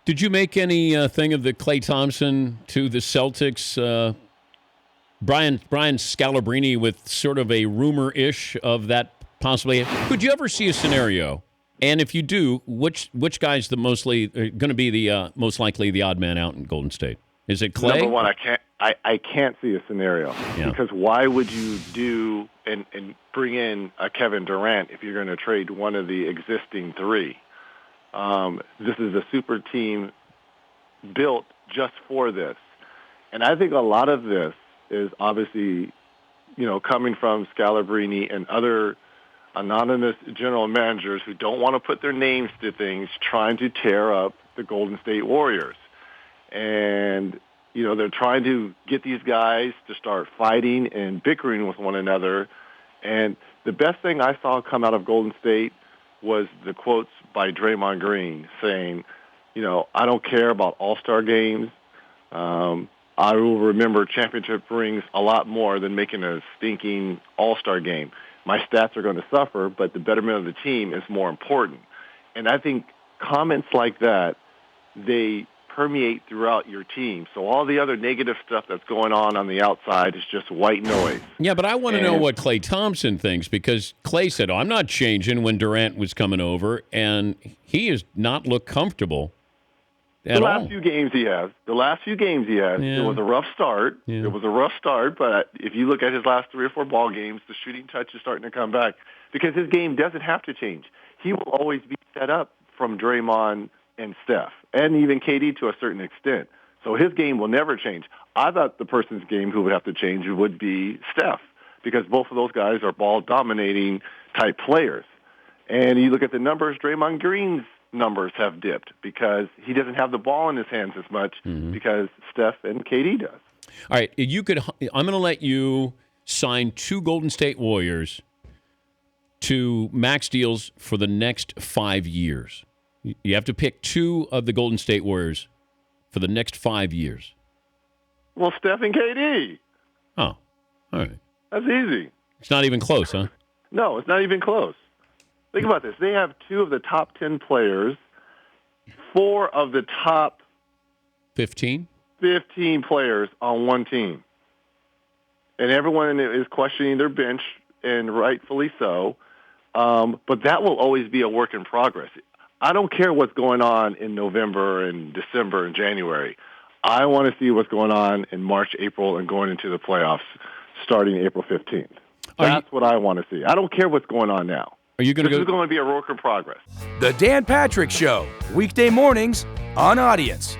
Did you make any thing of the Klay Thompson to the Celtics? Brian Scalabrine with sort of a rumor-ish of that possibly. Could you ever see a scenario? And if you do, which guy's the mostly going to be the most likely the odd man out in Golden State? Is it Klay? Number one, I can't see a scenario because why would you do and bring in a Kevin Durant if you're going to trade one of the existing three? This is a super team built just for this, and I think a lot of this is obviously, coming from Scalabrine and other anonymous general managers who don't want to put their names to things, trying to tear up the Golden State Warriors. And, they're trying to get these guys to start fighting and bickering with one another. And the best thing I saw come out of Golden State was the quotes by Draymond Green saying, I don't care about all-star games. I will remember championship rings a lot more than making a stinking all-star game. My stats are going to suffer, but the betterment of the team is more important. And I think comments like that, they permeate throughout your team. So all the other negative stuff that's going on the outside is just white noise. Yeah, but I want to know what Klay Thompson thinks, because Klay said, I'm not changing when Durant was coming over, and he has not looked comfortable. The last few games he has, it was a rough start. Yeah. It was a rough start, but if you look at his last 3 or 4 ball games, the shooting touch is starting to come back because his game doesn't have to change. He will always be set up from Draymond and Steph, and even KD to a certain extent. So his game will never change. I thought the person's game who would have to change would be Steph, because both of those guys are ball-dominating type players. And you look at the numbers, Draymond Green's numbers have dipped because he doesn't have the ball in his hands as much because Steph and KD does. All right, I'm going to let you sign 2 Golden State Warriors to max deals for the next 5 years. You have to pick 2 of the Golden State Warriors for the next 5 years. Well, Steph and KD. Oh, all right. That's easy. It's not even close, huh? No, it's not even close. Think about this. They have 2 of the top 10 players, 4 of the top 15 players on one team. And everyone is questioning their bench, and rightfully so. But that will always be a work in progress. I don't care what's going on in November and December and January. I want to see what's going on in March, April, and going into the playoffs starting April 15th. That's what I want to see. I don't care what's going on now. Are you going to This is going to be a work in progress. The Dan Patrick Show, weekday mornings on Audience.